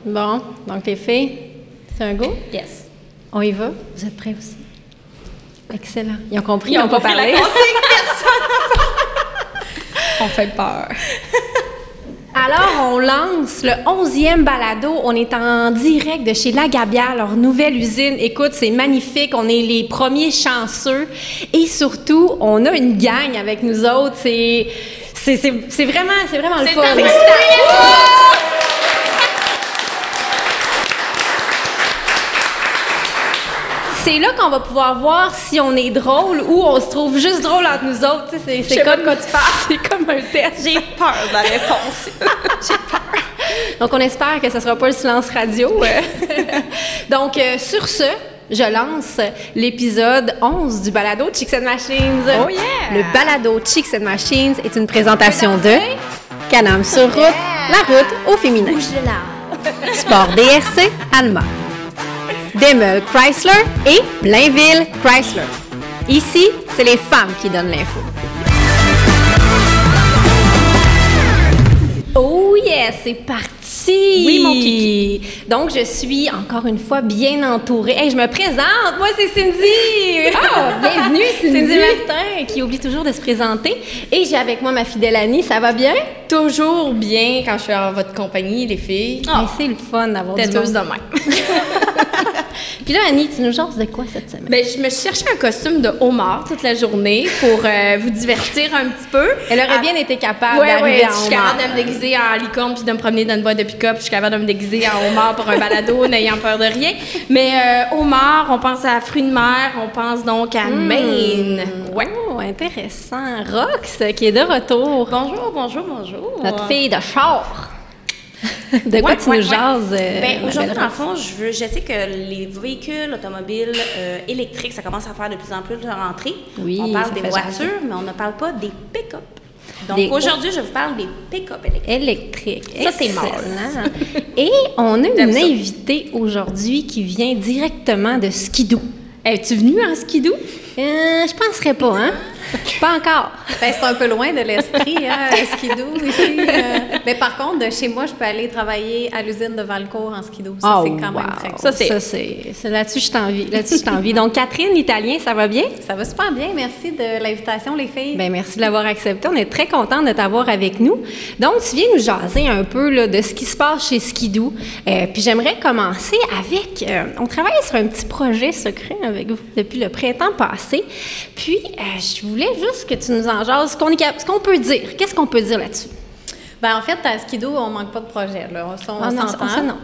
Bon, donc les filles, c'est un go? Yes. On y va? Vous êtes prêts aussi? Excellent. Ils ont compris, ils n'ont pas parlé. On fait peur. Alors, on lance le 11e balado. On est en direct de chez La Gabière, leur nouvelle usine. Écoute, c'est magnifique. On est les premiers chanceux. Et surtout, on a une gang avec nous autres. C'est vraiment le fun. C'est là qu'on va pouvoir voir si on est drôle ou on se trouve juste drôle entre nous autres. C'est comme quand tu parles. C'est comme un test. J'ai peur de la réponse. J'ai peur. Donc, on espère que ce ne sera pas le silence radio. Donc, sur ce, je lance l'épisode 11 du balado Chicks and Machines. Oh yeah! Le balado Chicks and Machines est une présentation de Can-Am sur route, la route au féminin. Bouge de là. Sport DRC, Alma. Demel Chrysler et Blainville Chrysler. Ici, c'est les femmes qui donnent l'info. Oh yes, c'est parti! Oui, mon kiki. Donc, je suis encore une fois bien entourée. Hey, je me présente, moi c'est Cindy! Ah, bienvenue Cindy! Cindy Martin, qui oublie toujours de se présenter. Et j'ai avec moi ma fidèle Annie, ça va bien? Toujours bien quand je suis en votre compagnie, les filles. Oh, c'est le fun d'avoir du Têteuse monde. de même. Puis là, Annie, tu nous jases de quoi cette semaine? Ben, je me cherchais un costume de homard toute la journée pour vous divertir un petit peu. Elle aurait bien été capable Ouais, d'arriver je suis en capable de me déguiser en licorne puis de me promener dans une boîte de pick-up. Je suis capable de me déguiser en homard pour un balado, n'ayant peur de rien. Mais homard, on pense à fruits de mer, on pense donc à Maine. Ouais. Oh, intéressant. Rox, qui est de retour. Bonjour. Notre fille de char. De quoi tu nous jases? Ben, ma aujourd'hui, belle dans le Rox? fond, je sais que les véhicules automobiles électriques, ça commence à faire de plus en plus de rentrée. Oui, on parle ça des fait voitures, jaser. mais on ne parle pas des pick-up. Donc, Des- aujourd'hui, je vous parle des pick-up électriques. Électrique. Ça, c'est Excellent. Et on a une invitée aujourd'hui qui vient directement de Skidoo. Es-tu venue en skidoo? Je penserais pas, hein? Pas encore. Ben, c'est un peu loin de l'Estrie, hein, skidoo ici. Mais par contre, de chez moi, je peux aller travailler à l'usine de Valcourt en skidoo. Ça, c'est quand même très cool. Ça, là-dessus, je t'envie. Donc, Catherine, l'italien, ça va bien? Ça va super bien. Merci de l'invitation, les filles. Bien, merci de l'avoir accepté. On est très contents de t'avoir avec nous. Donc, tu viens nous jaser un peu là, de ce qui se passe chez Skidoo. Puis, j'aimerais commencer avec... on travaille sur un petit projet secret avec vous depuis le printemps passé. Puis, je voulais juste que tu nous en jases, ce qu'on peut dire. Qu'est-ce qu'on peut dire là-dessus? Ben, en fait, à Skidoo, on manque pas de projet, là. On s'entend.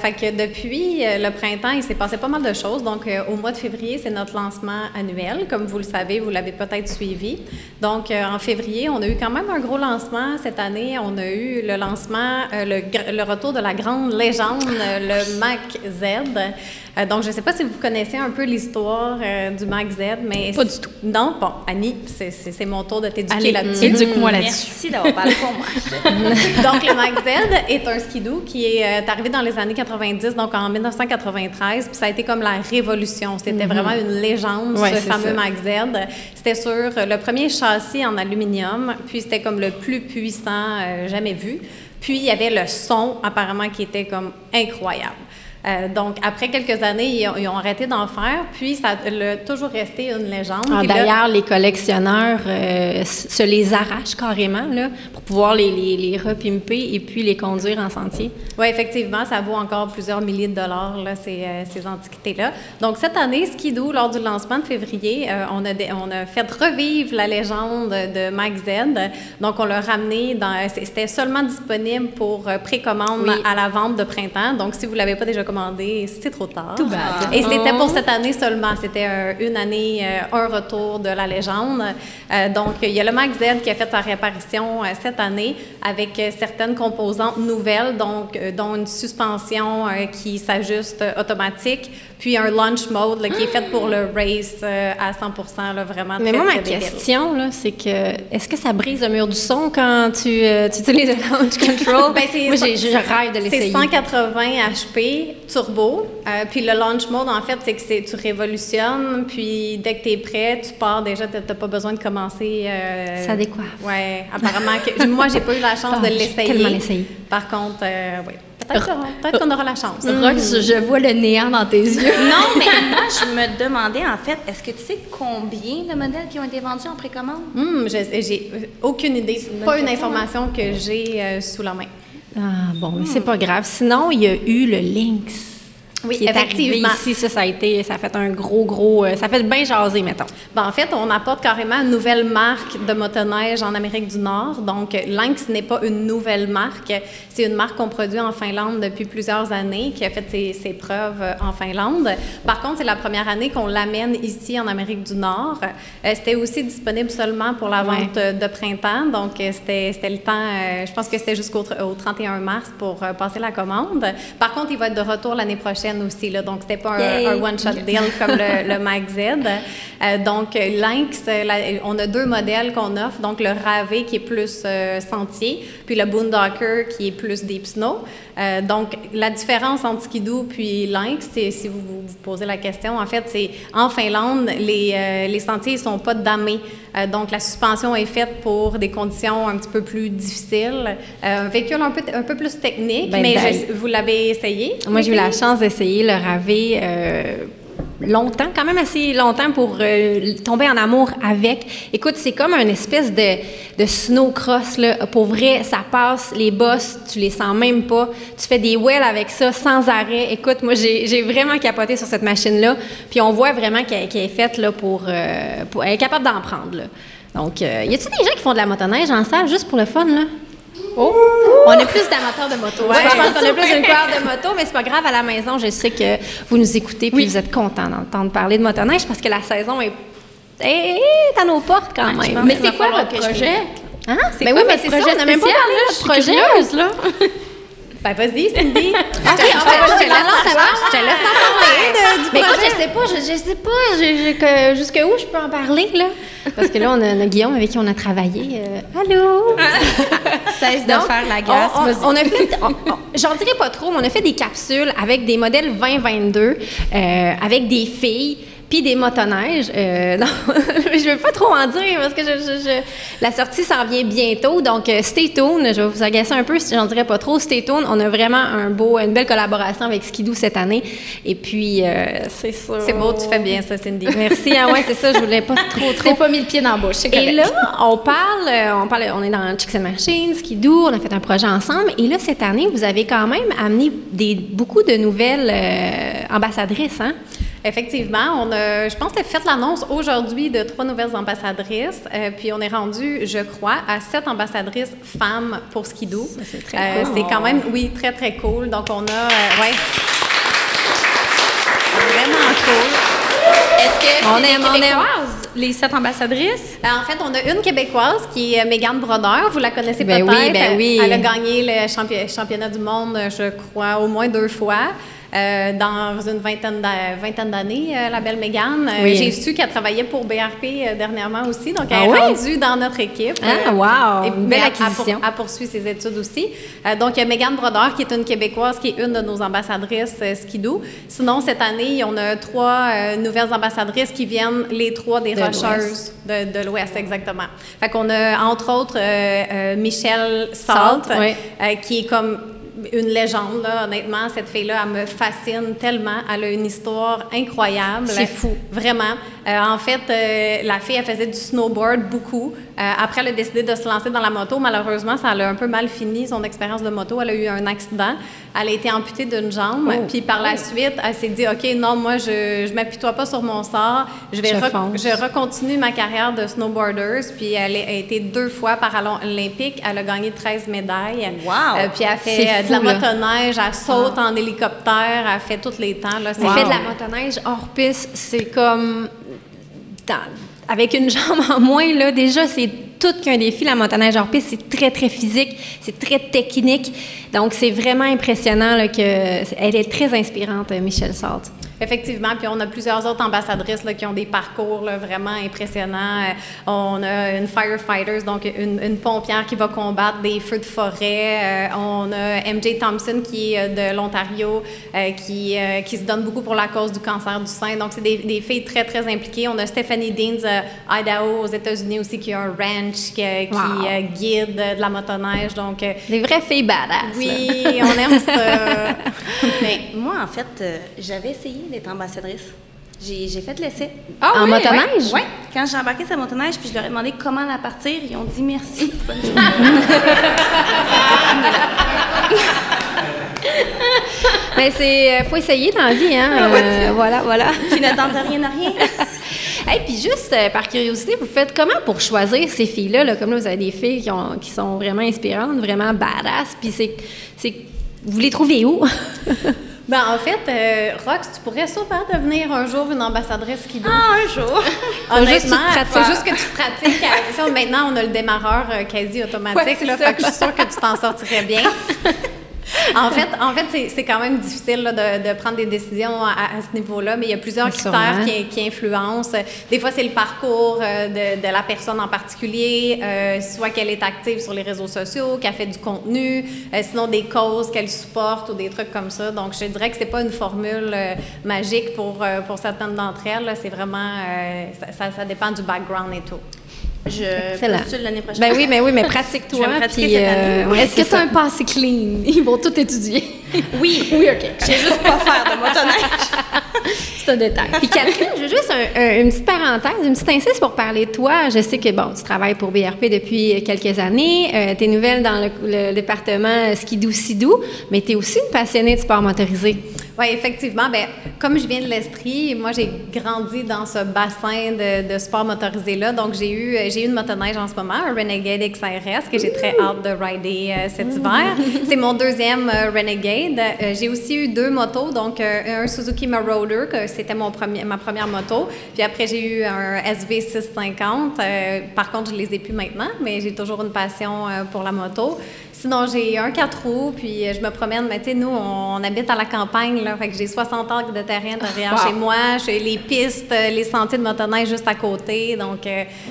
Fait que depuis le printemps, il s'est passé pas mal de choses. Donc, au mois de février, c'est notre lancement annuel. Comme vous le savez, vous l'avez peut-être suivi. Donc, en février, on a eu quand même un gros lancement. Cette année, on a eu le lancement, le retour de la grande légende, le Mac Z. Donc, je ne sais pas si vous connaissez un peu l'histoire du Mac Z, mais... Pas du tout. Non? Bon, Annie, c'est mon tour de t'éduquer là-dessus. Éduque-moi là-dessus. Merci d'avoir parlé pour moi. Donc, le Mac Z est un skidoo qui est arrivé dans les années 90, donc en 1993, puis ça a été comme la révolution. C'était vraiment une légende, Ouais, ce c'est fameux ça. Mac Z. C'était sur le premier châssis en aluminium, puis c'était comme le plus puissant jamais vu. Puis, il y avait le son, apparemment, qui était comme incroyable. Donc, après quelques années, ils ont arrêté d'en faire, puis ça a toujours resté une légende. Ah, Puis là- d'ailleurs, les collectionneurs se les arrachent carrément là, pour pouvoir les repimper et puis les conduire en sentier. Oui, effectivement, ça vaut encore plusieurs milliers de dollars, là, ces antiquités-là. Donc, cette année, Skidoo, lors du lancement de février, on a fait revivre la légende de Mac Z. Donc, on l'a ramené c'était seulement disponible pour précommande à la vente de printemps. Donc, si vous ne l'avez pas déjà commandé, c'est trop tard. Tout bad. Et c'était pour cette année seulement. C'était une année, un retour de la légende. Donc, il y a le Mac Z qui a fait sa réapparition cette année avec certaines composantes nouvelles, donc, dont une suspension qui s'ajuste automatique, puis un launch mode là, qui est fait pour le race à 100%, là, vraiment Mais très, moi, ma très débile. question, là, c'est que est-ce que ça brise le mur du son quand tu utilises le launch control? Ben, c'est- moi, je rêve de C'est l'essayer. 180 HP turbo. Puis le launch mode, en fait, c'est que tu révolutionnes. Puis dès que tu es prêt, tu pars déjà. Tu n'as pas besoin de commencer. Ça décoiffe. Oui, apparemment. Moi, j'ai pas eu la chance de J'ai l'essayer. tellement l'essayer. Par contre, oui. Peut-être qu'on aura la chance. Rox, je vois le néant dans tes yeux. Non, mais moi, je me demandais, en fait, est-ce que tu sais combien de modèles qui ont été vendus en précommande? J'ai aucune idée. Pas une information que j'ai sous la main. Ah, bon, mais c'est pas grave. Sinon, il y a eu le Lynx. Oui, qui est arrivé ici, ça a fait un gros, ça fait bien jaser, mettons. En fait, on apporte carrément une nouvelle marque de motoneige en Amérique du Nord. Donc, Lynx n'est pas une nouvelle marque. C'est une marque qu'on produit en Finlande depuis plusieurs années, qui a fait ses preuves en Finlande. Par contre, c'est la première année qu'on l'amène ici en Amérique du Nord. C'était aussi disponible seulement pour la vente de printemps. Donc, c'était le temps, je pense que c'était jusqu'au 31 mars pour passer la commande. Par contre, il va être de retour l'année prochaine aussi, là, donc c'était pas un one-shot deal comme le Mag Z. Donc, Lynx, on a 2 modèles qu'on offre, donc le Rave qui est plus sentier, puis le Boondocker qui est plus deep snow. Donc, la différence entre Ski-Doo puis Lynx, si vous posez la question, en fait, c'est en Finlande, les sentiers ne sont pas damés. Donc, la suspension est faite pour des conditions un petit peu plus difficiles. Un véhicule un peu plus technique, vous l'avez essayé? Moi, j'ai eu la chance d'essayer le Rave longtemps, quand même assez longtemps pour tomber en amour avec. Écoute, c'est comme une espèce de snowcross, là. Pour vrai, ça passe, les bosses, tu les sens même pas. Tu fais des wells avec ça sans arrêt. Écoute, moi, j'ai vraiment capoté sur cette machine-là. Puis on voit vraiment qu'elle est faite là, pour elle est capable d'en prendre, là. Donc, y a-t-il des gens qui font de la motoneige en salle juste pour le fun, là? Oh! On a plus d'amateurs de moto. Ouais, je pense qu'on a plus une couleur de moto, mais c'est pas grave, à la maison, je sais que vous nous écoutez puis vous êtes contents d'entendre parler de motoneige parce que la saison est à nos portes quand même. Mais c'est quoi votre projet? Hein? C'est quoi votre projet? On n'a même pas parlé de notre projet. Là. Ben, vas-y, Cindy. Je te laisse t'en parler du mais projet. Écoute, je sais pas, jusqu'où je peux en parler, là? Parce que là, on a Guillaume avec qui on a travaillé. Allô? Cesse de faire la grasse. On a fait, j'en dirais pas trop, mais on a fait des capsules avec des modèles 2022, avec des filles, puis des motoneiges. Non, je veux pas trop en dire parce que la sortie s'en vient bientôt. Donc, stay tuned. Je vais vous agacer un peu si j'en dirais pas trop. Stay tuned. On a vraiment une belle collaboration avec Ski-Doo cette année. Et puis, c'est ça. C'est beau, tu fais bien ça, Cindy. Merci. Ah ouais, c'est ça. Je voulais pas trop. Tu t'es pas mis le pied dans la bouche. Et là, on est dans Chicks and Machines, Ski-Doo. On a fait un projet ensemble. Et là, cette année, vous avez quand même amené beaucoup de nouvelles ambassadrices, hein? Effectivement, je pense que tu as fait l'annonce aujourd'hui de 3 nouvelles ambassadrices, puis on est rendu, je crois, à 7 ambassadrices femmes pour Ski-Doo. C'est très cool. C'est quand même, oui, très, très cool. Donc, on a, vraiment cool. Est-ce que c'est québécoises, les 7 ambassadrices? En fait, on a une québécoise qui est Mégane Brodeur. Vous la connaissez peut-être. Oui. Elle a gagné le championnat du monde, je crois, au moins 2 fois. Dans une vingtaine d'années, la belle Mégane. Oui. J'ai su qu'elle travaillait pour BRP dernièrement aussi, donc elle est rendue dans notre équipe. Ah, wow! Une belle acquisition. Elle poursuit ses études aussi. Donc, il y a Mégane Brodeur, qui est une Québécoise, qui est une de nos ambassadrices Ski-Doo. Sinon, cette année, on a 3 nouvelles ambassadrices qui viennent, les 3 des Rocheuses de l'Ouest, exactement. Fait qu'on a, entre autres, Michelle Salt, qui est comme une légende, là, honnêtement. Cette fille-là, elle me fascine tellement. Elle a une histoire incroyable. C'est fou. Vraiment. En fait, la fille, elle faisait du snowboard beaucoup. Après, elle a décidé de se lancer dans la moto. Malheureusement, ça a un peu mal fini, son expérience de moto. Elle a eu un accident. Elle a été amputée d'une jambe. Puis par la suite, elle s'est dit, OK, non, moi, je m'apitoie pas sur mon sort. Je recontinue ma carrière de snowboarder. Puis elle a été 2 fois paralympique. Elle a gagné 13 médailles. Wow! Puis elle fait de la motoneige, elle saute en hélicoptère, elle fait tous les temps. Là, elle fait de la motoneige hors piste, c'est comme... avec une jambe en moins, là, déjà, c'est tout qu'un défi, la motoneige hors piste. C'est très, très physique, c'est très technique. Donc, c'est vraiment impressionnant là, elle est très inspirante, Michelle Salt. Effectivement, puis on a plusieurs autres ambassadrices là, qui ont des parcours là, vraiment impressionnants. On a une firefighter, donc une pompière qui va combattre des feux de forêt. On a MJ Thompson qui est de l'Ontario, qui se donne beaucoup pour la cause du cancer du sein. Donc, c'est des filles très, très impliquées. On a Stephanie Deans, Idaho, aux États-Unis aussi, qui a un ranch, qui guide de la motoneige. Donc, des vraies filles badass. Oui, on aime ça. Mais moi, en fait, j'avais essayé d'être ambassadrice. J'ai fait l'essai. Ah, en motoneige? Oui. Quand j'ai embarqué sur la motoneige, puis je leur ai demandé comment la partir, ils ont dit merci. Bonne journée. Mais faut essayer dans la vie, hein? Voilà. Qui n'attendent rien à rien. Et puis juste par curiosité, vous faites comment pour choisir ces filles-là? Là? Comme là, vous avez des filles qui sont vraiment inspirantes, vraiment badass. Puis vous les trouvez où? Ben, en fait, Rox, tu pourrais sûrement devenir un jour une ambassadrice Ski-Doo. Ah, un jour! Honnêtement, faut juste que tu pratiques. Maintenant, on a le démarreur quasi automatique. Ouais, là, fait que je suis sûre que tu t'en sortirais bien. En fait, c'est quand même difficile là, de prendre des décisions à ce niveau-là, mais il y a plusieurs critères qui influencent. Des fois, c'est le parcours de la personne en particulier, soit qu'elle est active sur les réseaux sociaux, qu'elle fait du contenu, sinon des causes qu'elle supporte ou des trucs comme ça. Donc, je dirais que c'est pas une formule magique pour certaines d'entre elles. C'est vraiment, ça dépend du background et tout. Je postule l'année prochaine. Ben oui, mais pratique-toi. Je vais me pratiquer cette année. Est-ce que tu as un passé clean? Ils vont tout étudier. Oui, OK. Je sais juste pas faire de motoneige. C'est un détail. Puis Catherine, je veux juste une petite parenthèse, une petite insiste pour parler de toi. Je sais que, tu travailles pour BRP depuis quelques années. Tu es nouvelle dans le département Skidoo-Sidou, mais tu es aussi une passionnée de sport motorisé. Oui, effectivement. Bien, comme je viens de l'Estrie, moi, j'ai grandi dans ce bassin de sport motorisé-là. Donc, j'ai eu une motoneige en ce moment, un Renegade XRS, que j'ai très hâte de rider cet hiver. C'est mon deuxième Renegade. J'ai aussi eu 2 motos, donc un Suzuki Marauder, que c'était ma première moto. Puis après, j'ai eu un SV650. Par contre, je les ai plus maintenant, mais j'ai toujours une passion pour la moto. Sinon, j'ai un 4 roues, puis je me promène. Mais tu sais, nous, on habite à la campagne, là, fait que j'ai 60 acres de terrain derrière chez moi. J'ai les pistes, les sentiers de motoneige juste à côté. Donc,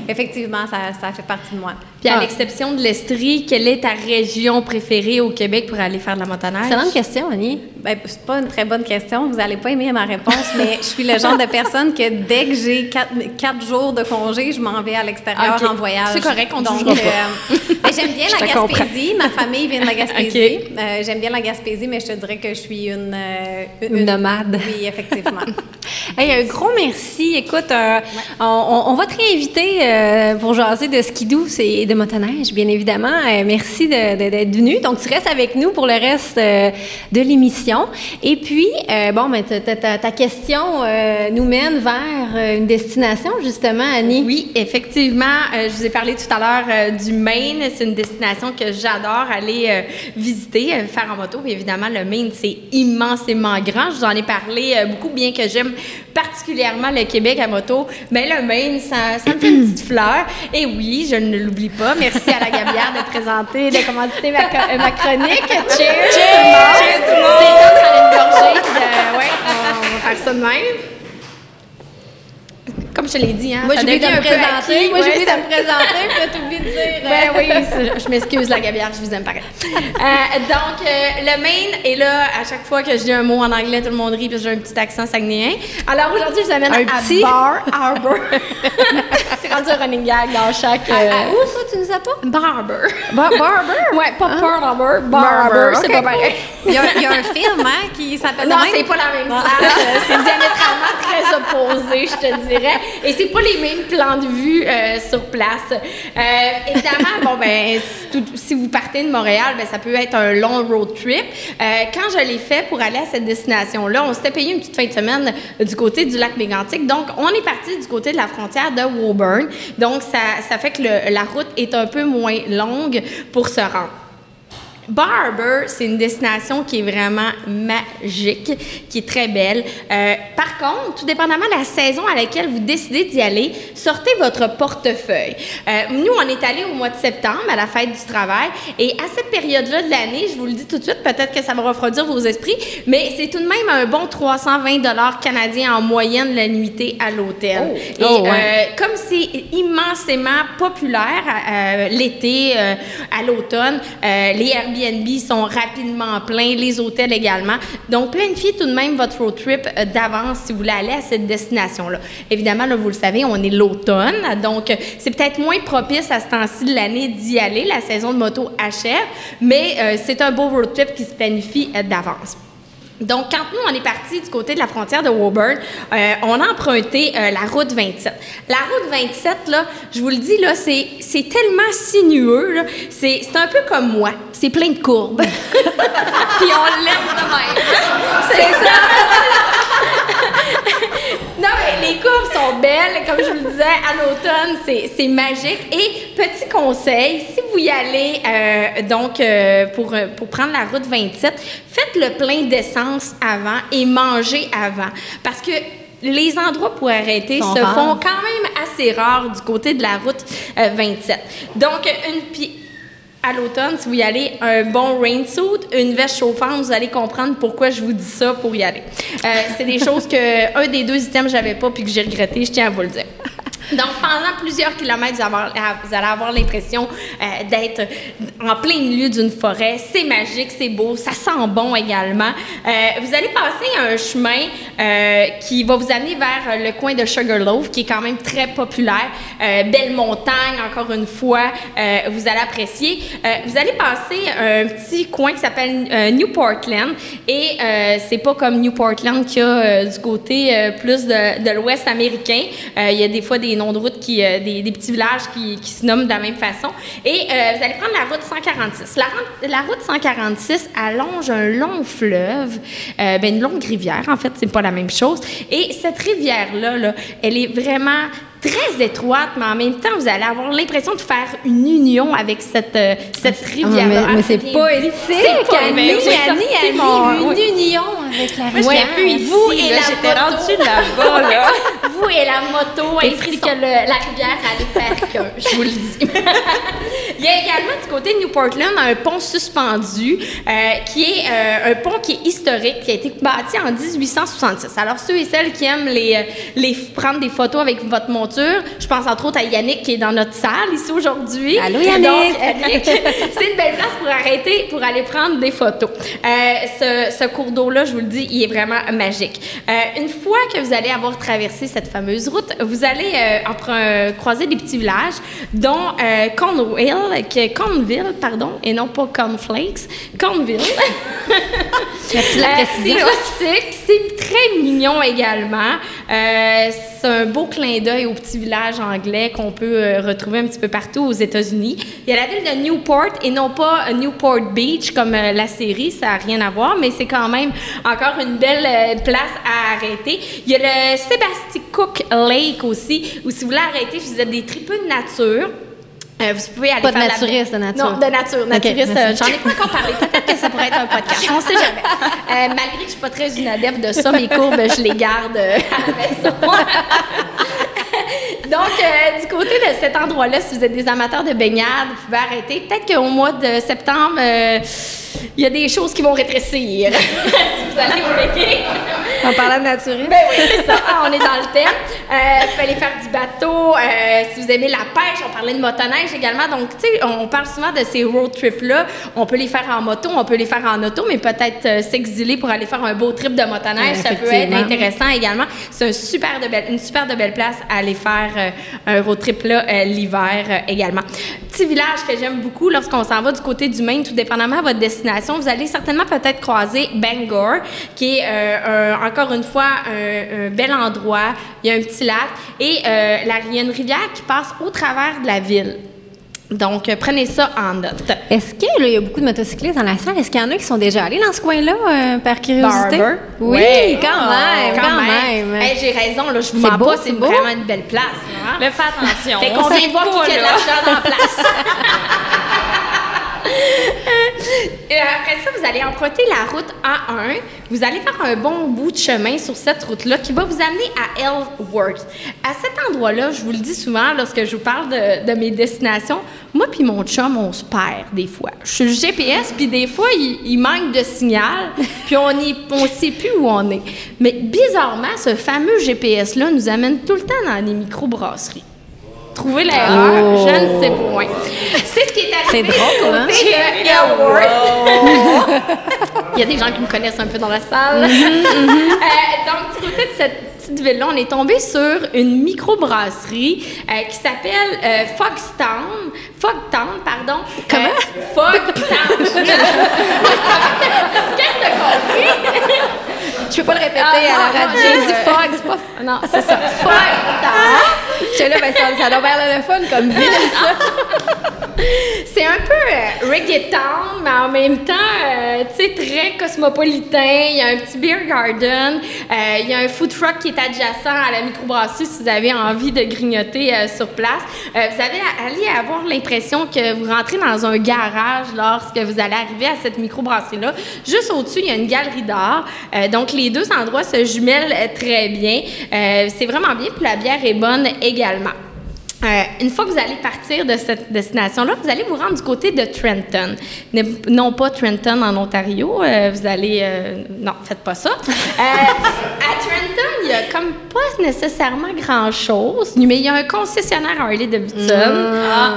effectivement, ça fait partie de moi. Puis à l'exception de l'Estrie, quelle est ta région préférée au Québec pour aller faire de la motoneige? Excellente question, Annie. Bien, c'est pas une très bonne question. Vous n'allez pas aimer ma réponse, mais je suis le genre de personne que dès que j'ai 4 jours de congé, je m'en vais à l'extérieur en voyage. C'est correct, on ne Donc, jugera pas. j'aime bien la Gaspésie. Ma famille vient de la Gaspésie. J'aime bien la Gaspésie, mais je te dirais que je suis une nomade. Oui, effectivement. Hey, un gros merci. Écoute, on va te réinviter pour jaser de skidoo et de motoneige, bien évidemment. Merci d'être venu. Donc, tu restes avec nous pour le reste de l'émission. Et puis, ta question nous mène vers une destination, justement, Annie. Oui, effectivement. Je vous ai parlé tout à l'heure du Maine. C'est une destination que j'adore aller visiter, faire en moto. Puis évidemment, le Maine, c'est immensément grand. Je vous en ai parlé beaucoup, bien que j'aime particulièrement le Québec à moto. Mais le Maine, ça me fait une petite fleur. Et oui, je ne l'oublie pas. Merci à la Gabière de présenter, de commanditer ma chronique. Cheers! Cheers! C'est notre à une gorgée. On va faire ça de même. Comme je te l'ai dit, hein, moi, j'oublie de me présenter. Moi, j'oublie de me présenter, puis tu oublies de dire. Ben oui, je m'excuse, la Gabière, je vous aime pareil. Donc, le Maine, et là, à chaque fois que je dis un mot en anglais, tout le monde rit, puis j'ai un petit accent saguenéen. Alors, aujourd'hui, je vous amène à Bar Harbor. C'est rendu un running gag dans chaque... Où ça, tu nous as pas? Bar Harbor. Bar Harbor? Ouais, pas Pearl Harbor, Bar Harbor, c'est pas pareil. Il y a un film, hein, qui s'appelle... Non, c'est pas la même place. C'est diamétralement très opposé, je te dirais. Et c'est pas les mêmes plans de vue sur place. Évidemment, si vous partez de Montréal, ça peut être un long road trip. Quand je l'ai fait pour aller à cette destination-là, on s'était payé une petite fin de semaine du côté du lac Mégantic. Donc, on est parti du côté de la frontière de Woburn. Donc, ça fait que la route est un peu moins longue pour se rendre. Barber, c'est une destination qui est vraiment magique, qui est très belle. Par contre, tout dépendamment de la saison à laquelle vous décidez d'y aller, sortez votre portefeuille. Nous, on est allés au mois de septembre, à la fête du travail, et à cette période-là de l'année, je vous le dis tout de suite, peut-être que ça va refroidir vos esprits, mais c'est tout de même un bon 320 $ canadiens en moyenne la nuitée à l'hôtel. Comme c'est immensément populaire l'été, à l'automne, les Airbnb sont rapidement pleins, les hôtels également. Donc, planifiez tout de même votre road trip d'avance si vous voulez aller à cette destination-là. Évidemment, là, vous le savez, on est l'automne, donc c'est peut-être moins propice à ce temps-ci de l'année d'y aller. La saison de moto achève, mais c'est un beau road trip qui se planifie d'avance. Donc, quand nous, on est partis du côté de la frontière de Woburn, on a emprunté la route 27. La route 27, là, je vous le dis, là, c'est tellement sinueux, là. C'est un peu comme moi. C'est plein de courbes. Puis on l'aime de même. C'est ça! Non, mais les courbes sont belles. Comme je vous le disais, à l'automne, c'est magique. Et petit conseil, si vous y allez pour prendre la route 27, faites le plein d'essence avant et mangez avant. Parce que les endroits pour arrêter se font quand même assez rares du côté de la route 27. Donc, à l'automne, si vous y allez, un bon rain suit, une veste chauffante, vous allez comprendre pourquoi je vous dis ça pour y aller. C'est des choses un des 2 items, j'avais pas puis que j'ai regretté, je tiens à vous le dire. Donc, pendant plusieurs kilomètres, vous allez avoir l'impression d'être en plein milieu d'une forêt. C'est magique, c'est beau, ça sent bon également. Vous allez passer un chemin qui va vous amener vers le coin de Sugarloaf, qui est quand même très populaire. Belle montagne, encore une fois, vous allez apprécier. Vous allez passer un petit coin qui s'appelle New Portland. Et c'est pas comme New Portland qu'il y a du côté plus de l'Ouest américain. Il y a des fois des noms de route des petits villages qui se nomment de la même façon. Et vous allez prendre la route 146. La route 146 allonge un long fleuve, une longue rivière, en fait, c'est pas la même chose. Et cette rivière-là, là, elle est vraiment très étroite, mais en même temps, vous allez avoir l'impression de faire une union avec cette rivière-là. Mais c'est pas éthique, Annie, une union avec la rivière. Vous et la moto, là-bas, là. Vous et la moto, ainsi que la rivière, allez faire qu'un, je vous le dis. Il y a également, du côté de New Portland, un pont suspendu, qui est un pont qui est historique, qui a été bâti en 1866. Alors, ceux et celles qui aiment prendre des photos avec votre monture, je pense entre autres à Yannick qui est dans notre salle ici aujourd'hui. Allô Yannick! Donc, c'est une belle place pour arrêter, pour aller prendre des photos. Ce cours d'eau-là, je vous le dis, il est vraiment magique. Une fois que vous allez avoir traversé cette fameuse route, vous allez croiser des petits villages, dont Cornville, et non pas Cornflakes, Cornville. C'est rustique, c'est très mignon également. C'est un beau clin d'œil au petit village anglais qu'on peut retrouver un petit peu partout aux États-Unis. Il y a la ville de Newport et non pas Newport Beach comme la série, ça n'a rien à voir, mais c'est quand même encore une belle place à arrêter. Il y a le Sebasticook Lake aussi, où si vous voulez arrêter, vous êtes des tripeux de nature. Vous pouvez aller pas faire de naturiste, de nature. Non, de nature. Naturiste, okay, j'en ai pas encore parlé. Peut-être que ça pourrait être un podcast. On sait jamais. Malgré que je suis pas très une adepte de ça, mes courbes, je les garde à la maison. Donc, du côté de cet endroit-là, si vous êtes des amateurs de baignade, vous pouvez arrêter. Peut-être qu'au mois de septembre, il y a des choses qui vont rétrécir. Si vous allez au baigner. En parlant de naturisme. Ben oui, c'est ça. On est dans le thème. Vous allez faire du bateau. Si vous aimez la pêche, on parlait de motoneige également. Donc, tu sais, on parle souvent de ces road trips-là. On peut les faire en moto, on peut les faire en auto, mais peut-être s'exiler pour aller faire un beau trip de motoneige. Ça peut être intéressant également. C'est une super de belle place à aller faire un road trip-là l'hiver également. Petit village que j'aime beaucoup lorsqu'on s'en va du côté du Maine, tout dépendamment de votre destination, vous allez certainement peut-être croiser Bangor, qui est encore une fois un bel endroit. Il y a un petit lac et il y a une rivière qui passe au travers de la ville. Donc, prenez ça en note. Est-ce qu'il y a beaucoup de motocyclistes dans la salle? Est-ce qu'il y en a qui sont déjà allés dans ce coin-là, par curiosité? Barber? Oui, quand même. Hey, j'ai raison, là, je vous mens pas, c'est vraiment une belle place. Hein? Mais fais attention. Fait qu'on vient voir qu'il y a de l'argent dans la place. Et après ça, vous allez emprunter la route A1. Vous allez faire un bon bout de chemin sur cette route-là qui va vous amener à Ellsworth. À cet endroit-là, je vous le dis souvent lorsque je vous parle de mes destinations, moi puis mon chum, on se perd des fois. Je suis le GPS, puis des fois, il manque de signal, puis on ne sait plus où on est. Mais bizarrement, ce fameux GPS-là nous amène tout le temps dans les microbrasseries. Trouver l'erreur, je ne sais point. C'est ce qui est arrivé. C'est drôle, hein? Il y a des gens qui me connaissent un peu dans la salle. Donc, du côté de cette petite ville-là, on est tombé sur une microbrasserie qui s'appelle Fogtown. Comment? Fogtown. Qu'est-ce que t'as compris? Je peux pas le répéter à la radio. J'ai dit Fog, c'est pas... Non, c'est ça. Fogtown. J'étais là, ça doit faire le fun comme ville, ça. C'est un peu reggaeton, mais en même temps, tu sais, très cosmopolitain. Il y a un petit beer garden. Il y a un food truck qui est adjacent à la microbrasserie si vous avez envie de grignoter sur place. Vous allez avoir l'impression que vous rentrez dans un garage lorsque vous allez arriver à cette microbrasserie-là. Juste au-dessus, il y a une galerie d'art. Donc, les deux endroits se jumellent très bien. C'est vraiment bien, puis la bière est bonne également. Une fois que vous allez partir de cette destination-là, vous allez vous rendre du côté de Trenton. Non pas Trenton en Ontario. Vous allez... non, faites pas ça. À Trenton, il y a comme pas nécessairement grand-chose, mais il y a un concessionnaire Harley Davidson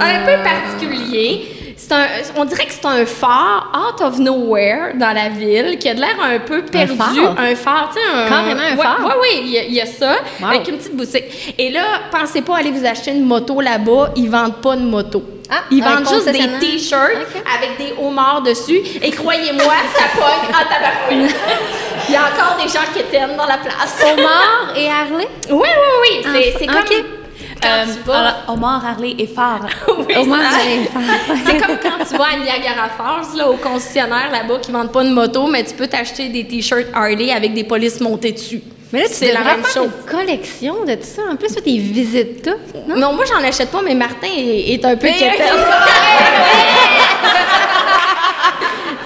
un peu particulier. On dirait que c'est un phare out of nowhere dans la ville qui a de l'air un peu perdu. Un phare, tu sais. Carrément un phare? Oui, il y a ça, avec une petite boutique. Et là, pensez pas aller vous acheter une moto là-bas, ils vendent pas de moto. Ils vendent juste des T-shirts avec des homards dessus. Et croyez-moi, ça pogne en tabarouette. Il y a encore des gens qui éteignent dans la place. Homard et Harley? Oui. C'est comme... Alors, Omar, Harley et Phare. Oui, c'est comme quand tu vas à Niagara Falls, là, au concessionnaire là-bas qui ne vendent pas de moto, mais tu peux t'acheter des T-shirts Harley avec des polices montées dessus. Mais là, c'est la même chose. Une collection de tout ça. En plus, tu visites tout. Non, moi, j'en achète pas, mais Martin est un peu quétaine.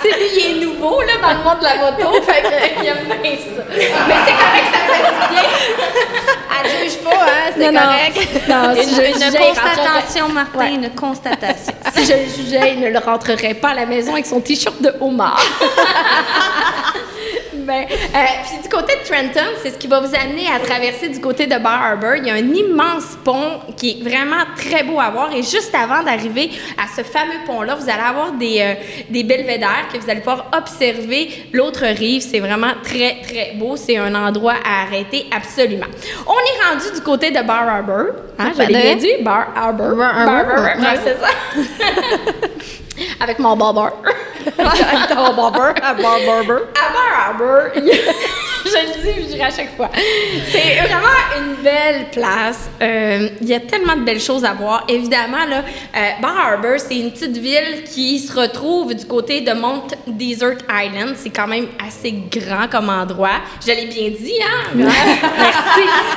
Tu sais, lui, il est nouveau là, dans le monde de la moto, fait qu'il aime bien ça. Mais c'est correct, ça fait du bien. Elle juge pas, hein, c'est correct. Non, une constatation, Martin, une constatation. Si je le jugeais, il ne le rentrerait pas à la maison avec son T-shirt de homard. Puis du côté de Trenton, c'est ce qui va vous amener à traverser du côté de Bar Harbor. Il y a un immense pont qui est vraiment très beau à voir. Et juste avant d'arriver à ce fameux pont-là, vous allez avoir des belvédères que vous allez pouvoir observer l'autre rive. C'est vraiment très, très beau. C'est un endroit à arrêter absolument. On est rendu du côté de Bar Harbor. Hein, j'avais bien dit? Bar Harbor. Bar Harbor. Ouais, c'est ça. Avec mon barber. Avec ton barber. À Bar Harbor. À Bar Harbor, je le dis, je dirais à chaque fois. C'est vraiment une belle place. Il y a tellement de belles choses à voir. Évidemment, là, Bar Harbor, c'est une petite ville qui se retrouve du côté de Mount Desert Island. C'est quand même assez grand comme endroit. Je l'ai bien dit, hein?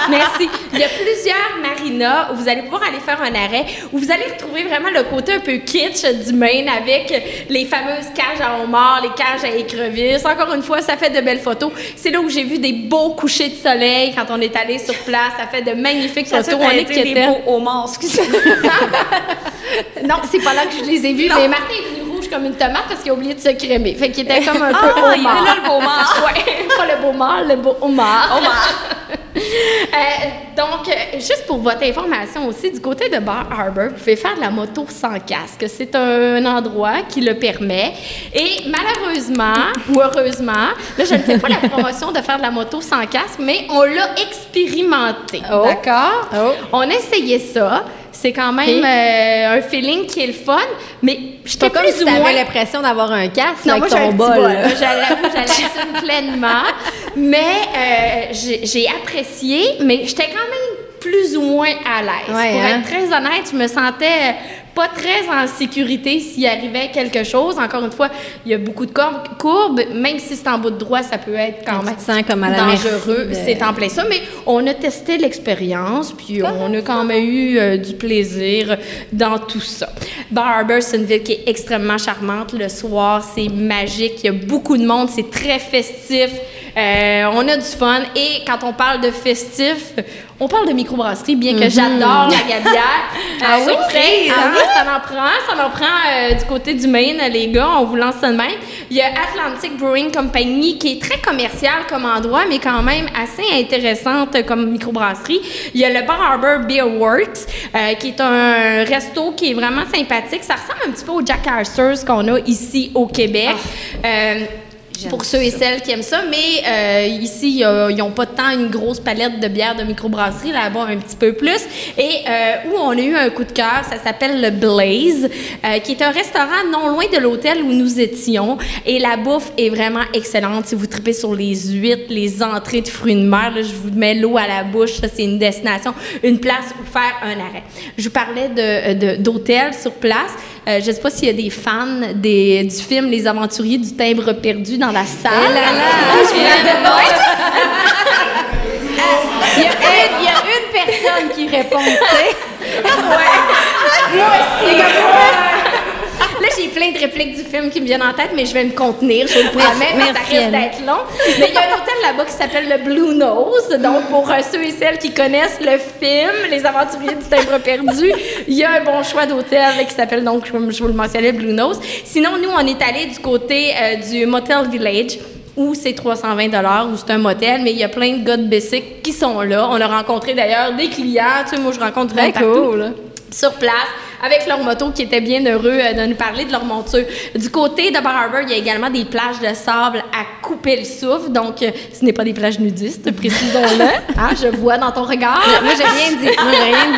Merci. Il y a plusieurs marinas où vous allez pouvoir aller faire un arrêt, où vous allez retrouver vraiment le côté un peu kitsch du Maine avec les fameuses cages à homards, les cages à écrevisses. Encore une fois, ça fait de belles photos. C'est là où j'ai vu des beaux couchers de soleil quand on est allé sur place. Ça fait de magnifiques photos. On est des beaux homards, excusez-moi. Non, c'est pas là que je les ai vus, mais Martin est venu rouge comme une tomate parce qu'il a oublié de se crémer. Fait qu'il était comme un peu homard. Il était là, le beau homard. Ouais, pas le beau mât, le beau homard. Donc, juste pour votre information aussi, du côté de Bar Harbor, vous pouvez faire de la moto sans casque. C'est un endroit qui le permet. Et malheureusement, ou heureusement, là, je ne fais pas la promotion de faire de la moto sans casque, mais on l'a expérimenté. D'accord? On a essayé ça. C'est quand même un feeling qui est le fun, mais je pas comme si tu avais l'impression d'avoir un casque avec ton bol. Je l'assume pleinement, mais j'ai apprécié, mais j'étais quand même plus ou moins à l'aise. Pour être très honnête, je me sentais pas très en sécurité s'il arrivait quelque chose. Encore une fois, il y a beaucoup de courbes. Même si c'est en bout de droit, ça peut être quand même comme à la dangereux. C'est en plein ça. Mais on a testé l'expérience, puis on a quand même eu du plaisir dans tout ça. Bar Harbor, c'est une ville qui est extrêmement charmante. Le soir, c'est magique. Il y a beaucoup de monde. C'est très festif. On a du fun. Et quand on parle de festif, on parle de microbrasserie, bien que j'adore la Gabière. Surprise! Ça en prend du côté du Maine, les gars. On vous lance ça de même. Il y a Atlantic Brewing Company, qui est très commercial comme endroit, mais quand même assez intéressante comme microbrasserie. Il y a le Bar Harbor Beer Works, qui est un resto qui est vraiment sympathique. Ça ressemble un petit peu au Jack Astor's qu'on a ici au Québec. Pour ceux et celles qui aiment ça, mais ici, ils n'ont pas tant une grosse palette de bières de microbrasserie, là-bas un petit peu plus. Et où on a eu un coup de cœur, ça s'appelle le Blaze, qui est un restaurant non loin de l'hôtel où nous étions. Et la bouffe est vraiment excellente. Si vous tripez sur les huîtres, les entrées de fruits de mer, là, je vous mets l'eau à la bouche. Ça, c'est une destination, une place où faire un arrêt. Je vous parlais d'hôtels sur place. Je ne sais pas s'il y a des fans du film Les Aventuriers du Timbre perdu dans la salle. Il y a une personne qui répond, tu sais. Moi aussi. Là, j'ai plein de répliques du film qui me viennent en tête, mais je vais me contenir, je vous le promets, mais ça risque d'être long. Mais il y a un hôtel là-bas qui s'appelle le Blue Nose. Donc, pour ceux et celles qui connaissent le film, Les Aventuriers du Timbre perdu, il y a un bon choix d'hôtel qui s'appelle, donc, comme je vous le mentionnais, Blue Nose. Sinon, nous, on est allés du côté du Motel Village, où c'est 320 $, où c'est un motel, mais il y a plein de gars de Bessic qui sont là. On a rencontré d'ailleurs des clients. Tu sais, moi, je rencontre du monde partout sur place, avec leur moto, qui étaient bien heureux de nous parler de leur monture. Du côté de Bar Harbor, il y a également des plages de sable à couper le souffle. Donc, ce n'est pas des plages nudistes, précisons-le. Hein, je vois dans ton regard. Moi, j'ai rien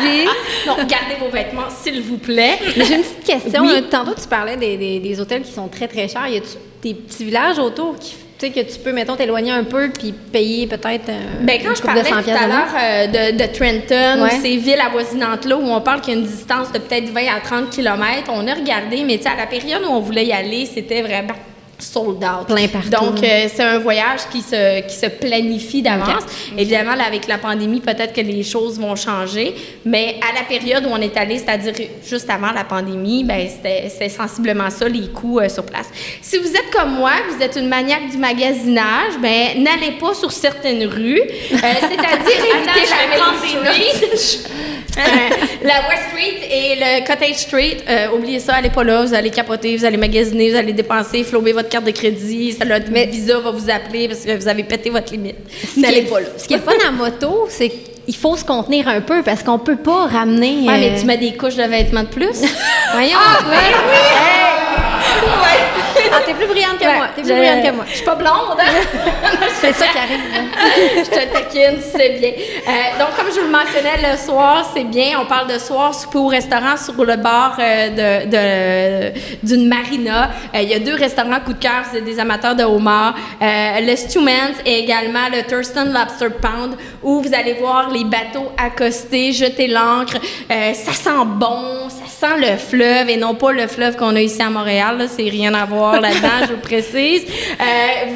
dit. Donc, gardez vos vêtements, s'il vous plaît. Mais j'ai une petite question. Oui. Tantôt, tu parlais des hôtels qui sont très, très chers. Y a-tu des petits villages autour qui... Tu sais, que tu peux, mettons, t'éloigner un peu puis payer peut-être quand je parlais tout à l'heure de Trenton, ces villes avoisinantes-là où on parle qu'il y a une distance de peut-être 20 à 30 km, on a regardé, mais tu sais, à la période où on voulait y aller, c'était vraiment sold out. Plein partout. Donc, c'est un voyage qui se planifie d'avance. Okay. Évidemment, là, avec la pandémie, peut-être que les choses vont changer, mais à la période où on est allé, c'est-à-dire juste avant la pandémie, ben c'était sensiblement ça, les coûts sur place. Si vous êtes comme moi, vous êtes une maniaque du magasinage, ben n'allez pas sur certaines rues, c'est-à-dire éviter la Main Street, la West Street et le Cottage Street. Oubliez ça, allez pas là, vous allez capoter, vous allez magasiner, vous allez dépenser, flouber votre carte de crédit, votre Visa va vous appeler parce que vous avez pété votre limite. N'allez pas là. Ce qui est le fun en moto, c'est qu'il faut se contenir un peu parce qu'on peut pas ramener... Ouais, mais tu mets des couches de vêtements de plus. Voyons. Ah, t'es plus brillante que moi. Je suis pas blonde. C'est ça qui arrive. Je te taquine, c'est bien. Donc, comme je vous le mentionnais, le soir, c'est bien. On parle de soir, souper au restaurant sur le bord d'une marina. Il y a 2 restaurants coup de cœur, c'est des amateurs de homard. Le Stewman's et également le Thurston Lobster Pound, où vous allez voir les bateaux accostés, jeter l'ancre. Ça sent bon, ça sent le fleuve et non pas le fleuve qu'on a ici à Montréal. Là, c'est rien à voir là-dedans, je vous précise.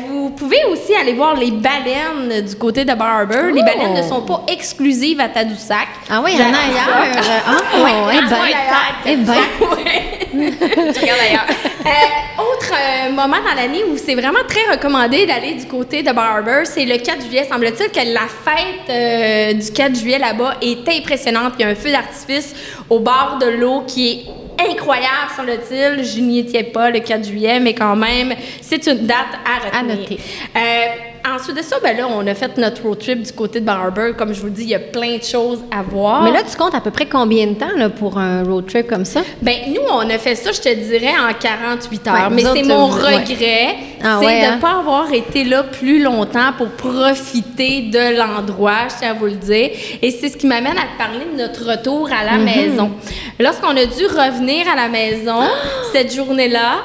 Vous pouvez aussi aller voir les baleines du côté de Bar Harbor. Les baleines ne sont pas exclusives à Tadoussac. Ah oui, il y en a ailleurs. Tu regardes ailleurs. Autre moment dans l'année où c'est vraiment très recommandé d'aller du côté de Bar Harbor, c'est le 4 juillet. Semble-t-il que la fête du 4 juillet là-bas est impressionnante. Il y a un feu d'artifice au bord de l'eau qui est incroyable, semble-t-il. Je n'y étais pas le 4 juillet, mais quand même, c'est une date à retenir. À noter. Ensuite de ça, ben là, on a fait notre road trip du côté de Bar Harbor. Comme je vous dis, il y a plein de choses à voir. Mais là, tu comptes à peu près combien de temps là, pour un road trip comme ça? Bien, nous, on a fait ça, je te dirais, en 48 heures. Mais c'est mon regret, c'est de ne pas avoir été là plus longtemps pour profiter de l'endroit, je tiens à vous le dire. Et c'est ce qui m'amène à te parler de notre retour à la maison. Lorsqu'on a dû revenir à la maison, cette journée-là,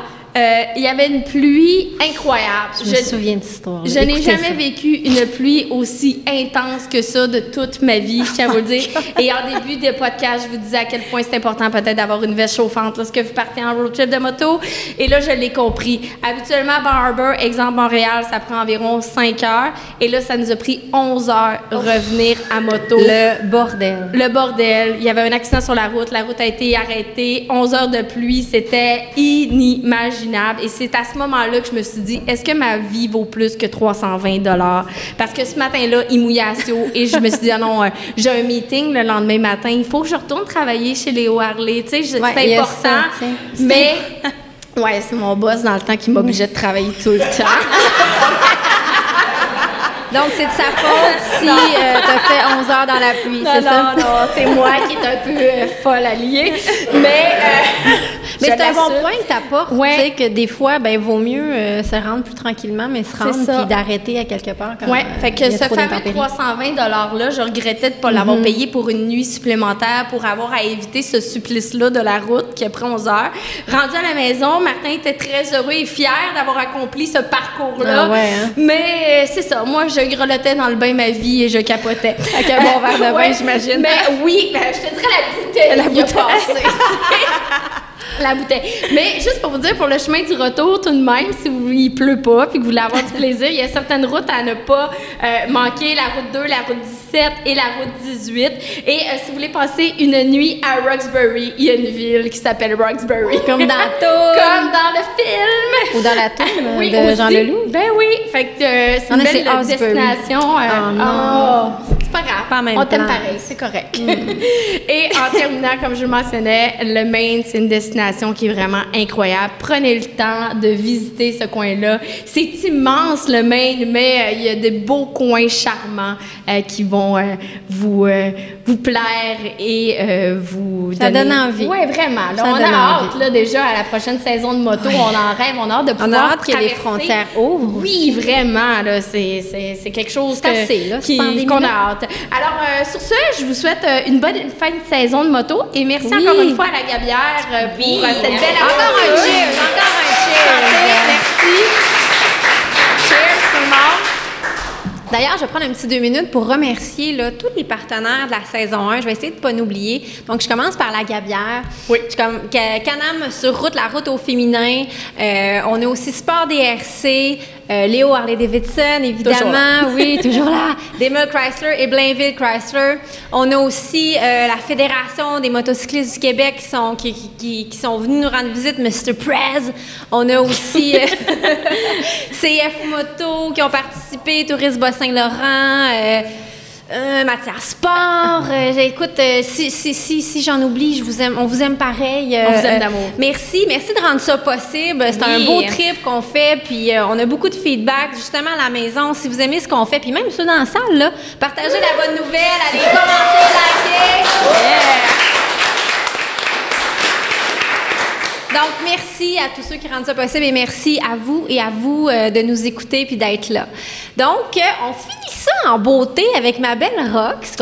Il y avait une pluie incroyable. Je me souviens de cette histoire. Je n'ai jamais vécu une pluie aussi intense que ça de toute ma vie, je tiens à vous le dire. Et en début de podcast, je vous disais à quel point c'est important peut-être d'avoir une veste chauffante lorsque vous partez en road trip de moto. Et là, je l'ai compris. Habituellement, à Bar Harbor, exemple Montréal, ça prend environ 5 heures. Et là, ça nous a pris 11 heures revenir à moto. Le bordel. Le bordel. Il y avait un accident sur la route a été arrêtée. 11 heures de pluie, c'était inimaginable. Et c'est à ce moment-là que je me suis dit, est-ce que ma vie vaut plus que 320 $? Parce que ce matin-là, il mouillait à Sio et je me suis dit, ah non, j'ai un meeting le lendemain matin, il faut que je retourne travailler chez Léo Harley. Tu sais, c'est important. Ça, mais, ouais, c'est mon boss dans le temps qui m'obligeait de travailler tout le temps. Donc, c'est de sa faute si t'as fait 11 heures dans la pluie, c'est ça? Non, c'est moi qui est un peu folle à lier. Mais c'est un bon point que t'apportes, tu sais, que des fois, ben vaut mieux se rendre plus tranquillement, mais se rendre puis d'arrêter à quelque part quand fait que ce fameux 320 $-là, je regrettais de ne pas l'avoir payé pour une nuit supplémentaire, pour avoir à éviter ce supplice-là de la route qui a pris 11 heures. Rendu à la maison, Martin était très heureux et fier d'avoir accompli ce parcours-là. Mais c'est ça, moi, je grelottais dans le bain ma vie et je capotais. Avec un bon verre de vin, j'imagine. Mais oui, je te dirais la bouteille. La bouteille. Mais juste pour vous dire, pour le chemin du retour, tout de même, si il pleut pas puis que vous voulez avoir du plaisir, il y a certaines routes à ne pas manquer, la route 2, la route 17 et la route 18. Et si vous voulez passer une nuit à Roxbury, il y a une ville qui s'appelle Roxbury. Comme dans Comme dans le film. Ou dans la toune oui, de aussi. Jean Leloup. Ben oui. Fait que c'est une belle destination. C'est pas grave. Pas en même on t'aime plan. pareil, c'est correct. Et en terminant, comme je le mentionnais, le Maine, c'est une destination qui est vraiment incroyable. Prenez le temps de visiter ce coin-là. C'est immense, le Maine, mais il y a des beaux coins charmants qui vont vous plaire et vous Ça donner... donne envie. Oui, vraiment. Là, Ça on a donne hâte, envie. là, déjà, à la prochaine saison de moto. On en rêve, on a hâte de pouvoir On a hâte que les traverser. frontières ouvrent. Oui, vraiment. Là, c'est quelque chose C'est assez, là, cette pandémie-là. qu'on a hâte. Alors, sur ce, je vous souhaite une bonne fin de saison de moto et merci Oui. encore une fois à la Gabière pour cette belle Encore un aventure. cheers, encore un cheers. Merci. Cheers tout le monde. D'ailleurs, je vais prendre un petit 2 minutes pour remercier là, tous les partenaires de la saison 1. Je vais essayer de ne pas nous oublier. Donc, je commence par la Gabière. Oui. Je comme Can-Am sur route, la route au féminin. On a aussi Sport DRC, Léo Harley-Davidson, évidemment. Oui, toujours là. Daimler Chrysler et Blainville Chrysler. On a aussi la Fédération des motocyclistes du Québec qui sont venus nous rendre visite, Mr. Prez. On a aussi CF Moto qui ont participé, Tourisme Bas-Saint-Laurent, Mathias Sport. Écoute, si j'en oublie, on vous aime pareil. On vous aime d'amour. Merci de rendre ça possible. C'est un beau trip qu'on fait, puis on a beaucoup de feedback justement à la maison. Si vous aimez ce qu'on fait, puis même ceux dans la salle, là, partagez la bonne nouvelle, allez commenter, liker. Donc, merci à tous ceux qui rendent ça possible et merci à vous de nous écouter puis d'être là. Donc, on finit ça en beauté avec ma belle Rox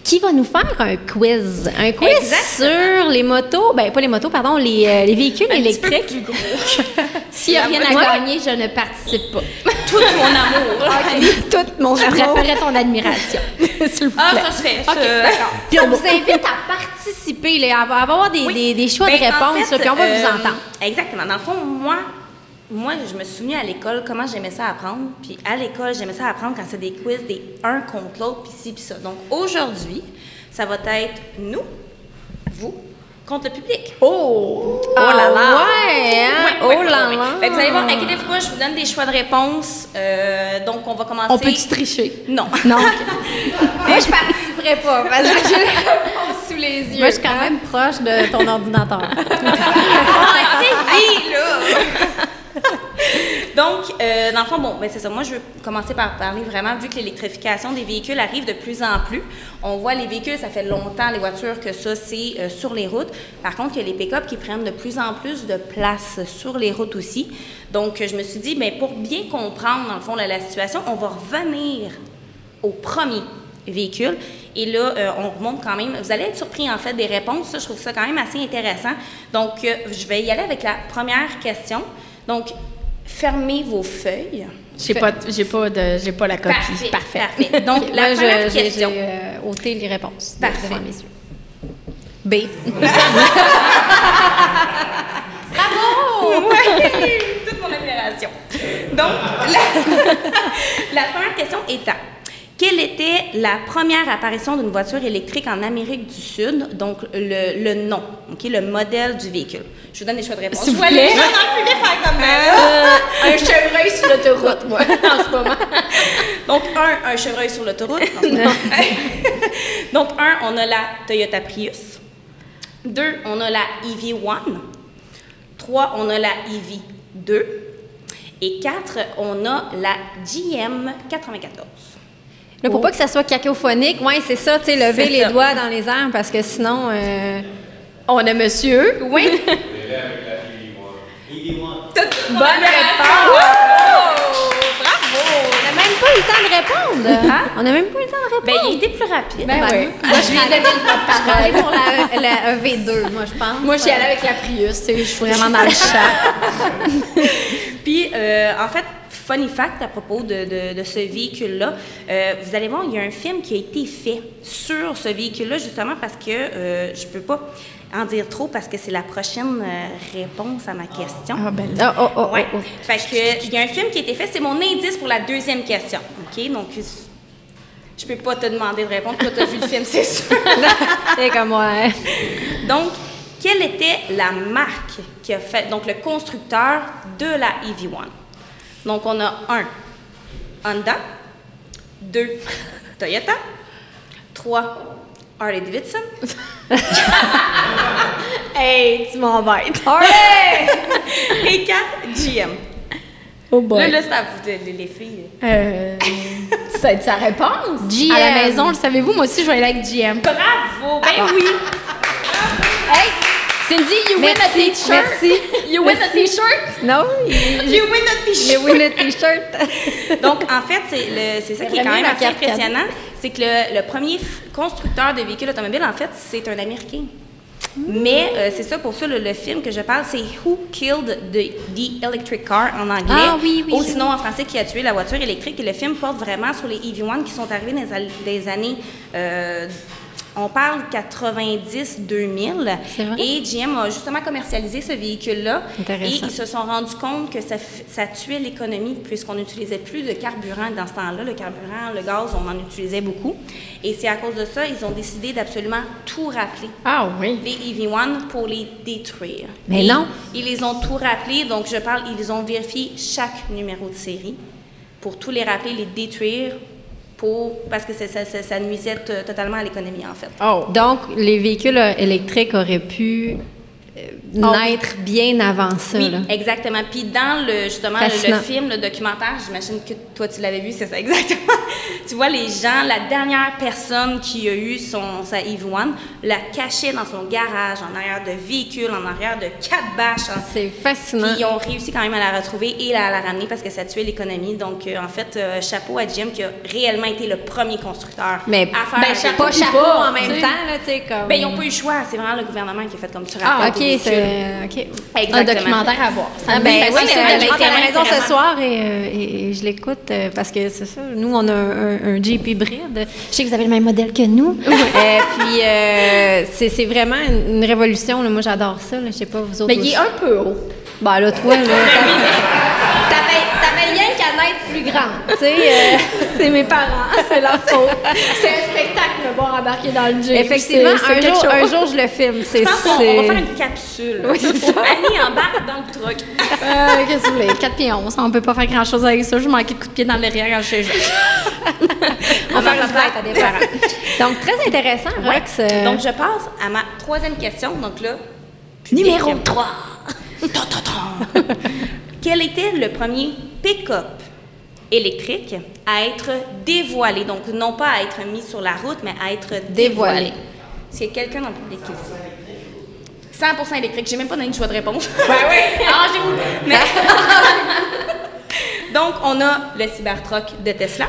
qui va nous faire un quiz. Un quiz sur les motos, pas les motos, pardon, les véhicules électriques. S'il n'y a rien à gagner, je ne participe pas. Tout mon amour. Tout mon Je amour. préférais ton admiration. S'il vous plaît. Ça se fait. OK, d'accord. Puis on vous invite à participer, là, à avoir des choix de réponse, là, puis on va vous entendre. Exactement. Dans le fond, moi, je me suis souvenue à l'école comment j'aimais ça apprendre. Puis à l'école, j'aimais ça apprendre quand c'est des quiz, des un contre l'autre, puis ci, puis ça. Donc aujourd'hui, ça va être nous, vous, contre le public. Oh! là là! Ouais, hein? Ouais, Oh là ouais. là! Fait que vous allez voir, inquiétez-vous pas, je vous donne des choix de réponse. Donc on va commencer. On peut-tu tricher? Non. Non. Moi, je participerai pas parce que j'ai la réponse sous les yeux. Moi, je suis quand même proche de ton ordinateur. Donc, dans le fond, c'est ça. Moi, je veux commencer par parler vraiment, vu que l'électrification des véhicules arrive de plus en plus. On voit les véhicules, ça fait longtemps, les voitures, que ça, c'est sur les routes. Par contre, il y a les pick-up qui prennent de plus en plus de place sur les routes aussi. Donc, je me suis dit, pour bien comprendre, dans le fond, la situation, on va revenir au premier véhicule. Et là, on remonte quand même. Vous allez être surpris, en fait, des réponses. Ça, je trouve ça quand même assez intéressant. Donc, je vais y aller avec la première question. Donc, fermez vos feuilles. J'ai pas la copie. Parfait. Donc, la première question. J'ai ôté les réponses Parfait. devant mes yeux. B. Bravo! Oui! Toute mon admiration. Donc, la première question étant, quelle était la première apparition d'une voiture électrique en Amérique du Sud? Donc, le nom, OK, le modèle du véhicule. Je vous donne des choix de réponse. S'il vous plaît. Les gens dans le public faire comme Un chevreuil sur l'autoroute, moi, en ce moment. Donc, un chevreuil sur l'autoroute. Donc, on a la Toyota Prius. 2, on a la EV1. 3, on a la EV2. Et 4, on a la GM 94. Là, pour pas que ça soit cacophonique, ouais, c'est ça, tu sais, lever C'est les ça. doigts dans les airs parce que sinon. On a monsieur. Oui. Bonne réponse. Bravo! On n'a même pas eu le temps de répondre. On n'a même pas eu le temps de répondre. Ben, il était plus rapide. Ben oui. Moi, je vais donner le parole pour la V2, moi, je pense. Moi, j'y allais avec la Prius. Tu sais, je suis vraiment dans le chat. Puis, en fait, funny fact à propos de ce véhicule-là, vous allez voir, il y a un film qui a été fait sur ce véhicule-là, justement parce que je peux pas en dire trop parce que c'est la prochaine réponse à ma question. Ah, ben Ouais. Fait que, il y a un film qui a été fait, c'est mon indice pour la deuxième question. OK? Donc, je peux pas te demander de répondre. Toi, tu as vu le film, c'est sûr. C'est comme, ouais. Donc, quelle était la marque qui a fait, donc le constructeur de la EV1? Donc, on a 1, Honda. 2, Toyota. 3, Harley Davidson. Hey, tu m'embêtes. Et 4, GM. Oh boy. Là, c'est à vous, les filles. Ça sa réponse? GM. À la maison, le savez-vous? Moi aussi, je vais aller avec GM. Bravo! Ben oui! Hey, Cindy, you win a t-shirt. Merci. You win a t-shirt. Non, You win a t-shirt! j'ai win le t-shirt. Donc, en fait, c'est ça qui est quand même assez la carte impressionnant. C'est que le premier constructeur de véhicules automobiles, en fait, c'est un Américain. Mais c'est ça, pour ça, le film que je parle, c'est Who Killed the Electric Car en anglais. Ah oui, oui. Ou sinon en français, Qui a tué la voiture électrique. Et le film porte vraiment sur les EV1 qui sont arrivés dans les années... on parle 90-2000. C'est vrai? Et GM a justement commercialisé ce véhicule-là. Intéressant. Et ils se sont rendus compte que ça tuait l'économie puisqu'on n'utilisait plus de carburant dans ce temps-là. Le carburant, le gaz, on en utilisait beaucoup. Et c'est à cause de ça, ils ont décidé d'absolument tout rappeler. Ah oui. Les EV1 pour les détruire. Mais Et non. Ils les ont tout rappelés, donc ils ont vérifié chaque numéro de série pour tous les rappeler, les détruire, parce que ça nuisait totalement à l'économie, en fait. Oh. Donc, les véhicules électriques auraient pu naître bien avant ça. Oui, Là. exactement. Puis dans justement le Fascinant. film, le documentaire, j'imagine que toi tu l'avais vu, c'est ça exactement. Tu vois les gens, la dernière personne qui a eu sa EV1 la cachait dans son garage, en arrière de véhicules, en arrière de 4 bâches. C'est fascinant. Puis ils ont réussi quand même à la retrouver et à la ramener parce que ça tuait l'économie. Donc en fait, chapeau à GM qui a réellement été le premier constructeur Mais à faire pas chapeau pas, en même tu sais. temps, là, tu sais, comme... Ben, ils n'ont pas eu le choix, c'est vraiment le gouvernement qui a fait comme tu Ah, rappelles. OK, tes véhicules. OK. Exactement. Un documentaire à voir. Ça Ah, me ben fait oui, fasciner. je rentre à la maison ce intéressant. soir et je l'écoute parce que c'est ça. Nous, on a un Jeep hybride. Je sais que vous avez le même modèle que nous. Puis, c'est vraiment une révolution. Là. Moi, j'adore ça. Là. Je sais pas, vous autres Mais il aussi. est un peu haut. Ben là, toi, là, t'avais rien qu'à naître plus grande. Tu sais, C'est mes parents, c'est leur faute. C'est un spectacle de me voir embarquer dans le Jeep. effectivement, C'est quelque chose. un jour, je le filme. Je pense qu'on va faire une capsule. Oui, c'est ça. Annie embarque dans le truck. Qu'est-ce que vous voulez? 4 pieds 11. On peut pas faire grand-chose avec ça. Je manquais de coups de pied dans le derrière quand j'étais jeune. On va faire une fête à des parents. Donc, très intéressant, Rox. Donc, je passe à ma troisième question. Donc là, Numéro 3. quel était le premier pick-up électrique à être dévoilé? Donc, non pas à être mis sur la route, mais à être dévoilé. Est-ce qu'il y a quelqu'un dans le public qui le sait? 100% électrique. J'ai même pas donné de choix de réponse. Ben oui. Arrangez-vous. Mais... Donc, on a le Cybertruck de Tesla.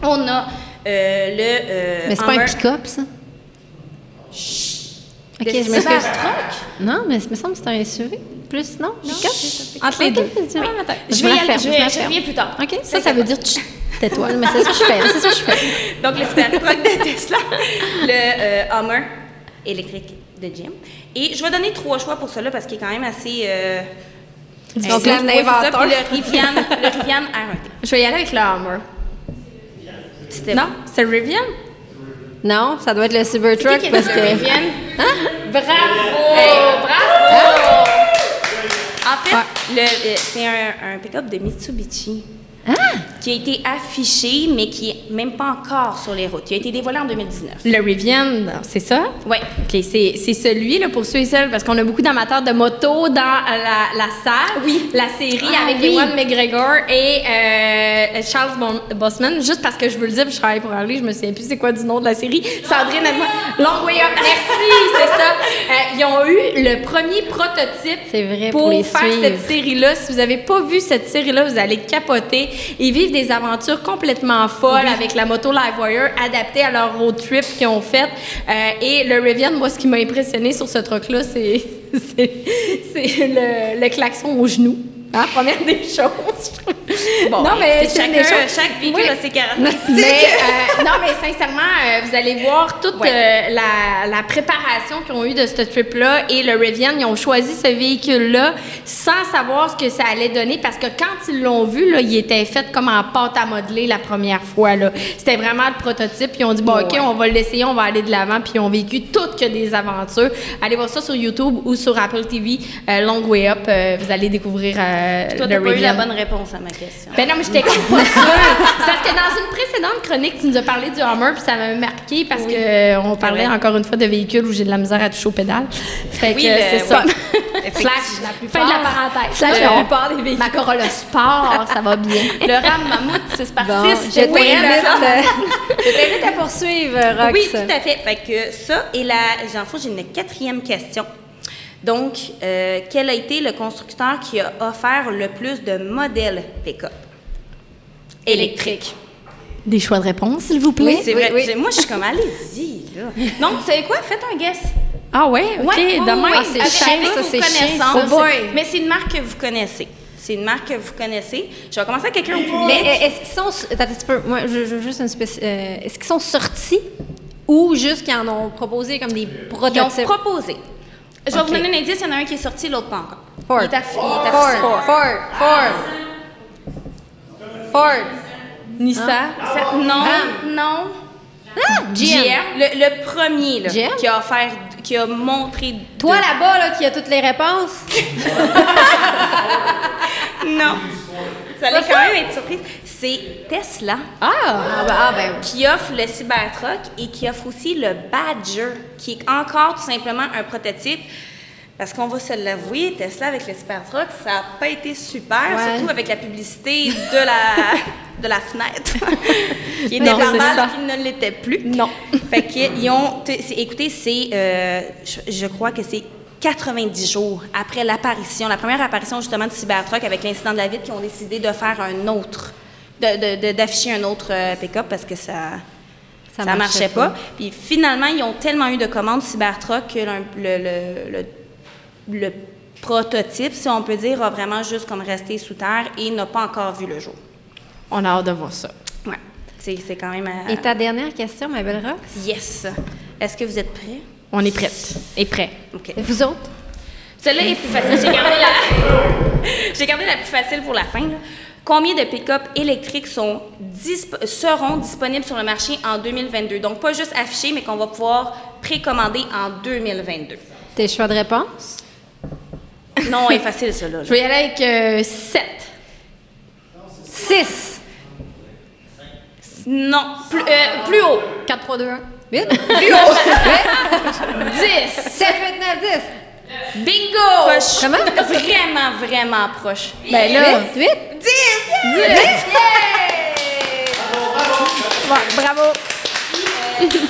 On a Mais c'est pas un pick-up, ça? OK, je m'excuse. Non, mais il me semble que c'est un SUV. Plus, non? Pick-up? Entre les deux. Je reviens plus tard. OK, ça veut dire tais-toi, mais c'est ça que je fais. Donc, le Cybertruck de Tesla, le Hummer électrique de Jim. Et je vais donner 3 choix pour cela parce qu'il est quand même assez... donc, l'inventeur. Le Rivian R1T. Je vais y aller avec le Hummer. Non, c'est le Rivian? Non, ça doit être le Cybertruck parce que... Rivian? Hein? Bravo! Bravo! En fait, c'est un pick-up de Mitsubishi. Qui a été affiché, mais qui n'est même pas encore sur les routes. Il a été dévoilé en 2019. Le Rivian, c'est ça? Oui. OK, c'est celui, là, pour ceux et celles, parce qu'on a beaucoup d'amateurs de moto dans la salle. Oui. La série avec Ewan McGregor et Charles Bossman. Juste parce que je veux le dire, puis je travaille pour Harley, je me souviens plus c'est quoi du nom de la série. Sandrine, Long Way Up. Merci, c'est ça. Ils ont eu le premier prototype pour les faire suivre. cette série-là. Si vous n'avez pas vu cette série-là, vous allez capoter. Ils vivent des aventures complètement folles avec la moto Livewire adaptée à leur road trip qu'ils ont fait. Et le Rivian, moi, ce qui m'a impressionné sur ce truck-là, c'est le klaxon au genou. Hein, première des choses. Bon, non, mais c'est chaque véhicule a ses caractéristiques. Mais, non, mais sincèrement, vous allez voir toute la préparation qu'ils ont eue de ce trip-là. Et le Rivian, ils ont choisi ce véhicule-là sans savoir ce que ça allait donner parce que quand ils l'ont vu, là, il était fait comme en pâte à modeler la première fois. Là. C'était vraiment le prototype. Ils ont dit, bon, OK, on va l'essayer, on va aller de l'avant. Puis ils ont vécu toutes que des aventures. Allez voir ça sur YouTube ou sur Apple TV, Long Way Up. Vous allez découvrir toi, t'as pas eu la bonne réponse à ma question. Ben non, mais j'étais comme pas sûre. C'est parce que dans une précédente chronique, tu nous as parlé du Hummer, puis ça m'a marqué parce que on parlait encore une fois de véhicules où j'ai de la misère à toucher aux pédales. Fait que c'est ça. Fin de la parenthèse. Slash la plupart des véhicules. Ma Corolla Sport, ça va bien. Le Ram Mammouth 6x6. Bon, je t'invite à poursuivre, Rox. Oui, tout à fait. Fait que ça, et j'en fous, j'ai une 4e question. Donc, quel a été le constructeur qui a offert le plus de modèles pick-up électriques? Des choix de réponse, s'il vous plaît? Oui, c'est vrai. Oui. Moi, je suis comme, allez-y, là. Donc, vous savez quoi? Faites un guess. Ah ouais? OK, demain. C'est chiant, ça, c'est chiant. Mais c'est une marque que vous connaissez. C'est une marque que vous connaissez. Je vais commencer avec quelqu'un au public. Mais est-ce qu'ils sont... Attends un petit peu. Moi, je veux juste est-ce qu'ils sont sortis ou juste qu'ils en ont proposé comme des prototypes? Ils ont proposé. Je vais vous donner un indice, il y en a un qui est sorti, l'autre pas encore. Ford. Il est affiché. Ford. Nissan. Non. GM. Le premier là, GM? qui a montré... Toi là-bas, là, qui a toutes les réponses? Non. Vous allez quand même être surprise. C'est Tesla. Ben. Qui offre le Cybertruck et qui offre aussi le Badger, qui est encore tout simplement un prototype. Parce qu'on va se l'avouer, Tesla avec le Cybertruck, ça n'a pas été super, surtout avec la publicité de la fenêtre, qui était normale, qui ne l'était plus. Non. Fait qu'ils ont... Écoutez, je crois que c'est 90 jours après la première apparition justement du Cybertruck avec l'incident de la vitre, qui ont décidé de faire un autre, d'afficher un autre pick-up parce que ça marchait pas. Puis finalement, ils ont tellement eu de commandes Cybertruck que le prototype, si on peut dire, a vraiment juste comme resté sous terre et n'a pas encore vu le jour. On a hâte de voir ça. Ouais, c'est quand même... Et ta dernière question, ma belle Rox? Yes. Est-ce que vous êtes prêts? On est prête et prêt. OK. Et vous autres? Celle-là est plus facile. J'ai gardé la plus facile pour la fin. Là. Combien de pick-up électriques seront disponibles sur le marché en 2022? Donc, pas juste affichés, mais qu'on va pouvoir précommander en 2022. Tes choix de réponse? Non, c'est facile, ça, là. Je vais y aller avec 7. 6. Non, plus haut. 4, 3, 2, 1. 8. Plus haut. 10. 7, 8, 9, 10. Bingo! Proche. Comment? Vraiment, vraiment proche. Ben là, 8. 10! 10! Yeah! Bon, bravo.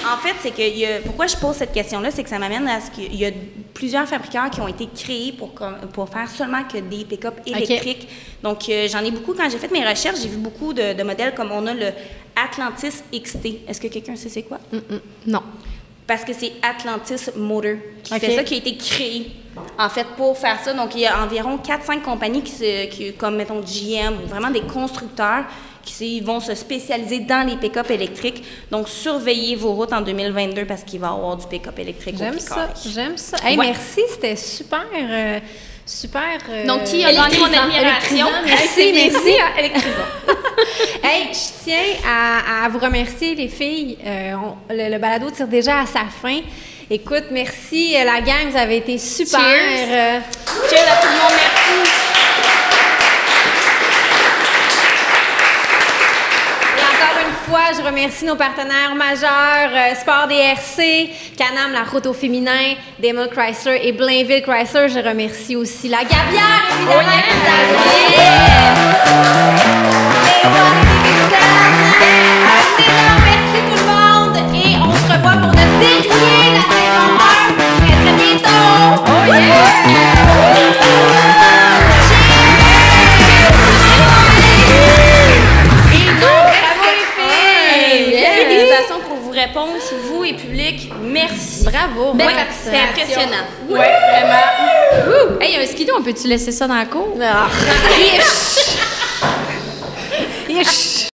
En fait, c'est que pourquoi je pose cette question-là, c'est que ça m'amène à ce qu'il y a plusieurs fabricants qui ont été créés pour faire seulement que des pick-up électriques. Donc, j'en ai beaucoup. Quand j'ai fait mes recherches, j'ai vu beaucoup de modèles comme on a le Atlantis XT. Est-ce que quelqu'un sait c'est quoi? Non. Parce que c'est Atlantis Motor qui fait ça, qui a été créé, en fait, pour faire ça. Donc, il y a environ 4-5 compagnies comme, mettons, GM, ou vraiment des constructeurs qui vont se spécialiser dans les pick-up électriques. Donc, surveillez vos routes en 2022 parce qu'il va y avoir du pick-up électrique. J'aime ça. Hey, merci, c'était super... Donc, qui a gagné mon admiration? Merci. Électrisant. Hey, je tiens à vous remercier, les filles. Le balado tire déjà à sa fin. Écoute, merci, la gang, vous avez été super. Cheers! Cheers à tout le monde, merci! Je remercie nos partenaires majeurs, Sport DRC, Can-Am, la route au féminin, Daimler Chrysler et Blainville Chrysler. Je remercie aussi la Gabière, évidemment, merci tout le monde et on se revoit pour notre dernier, la saison 1. Très bientôt! Oh yeah! Félicitations pour vos réponses, vous et public. Merci. Bravo. C'était impressionnant. Oui, vraiment. Hey, un skidoo, on peut-tu laisser ça dans la cour? Yes.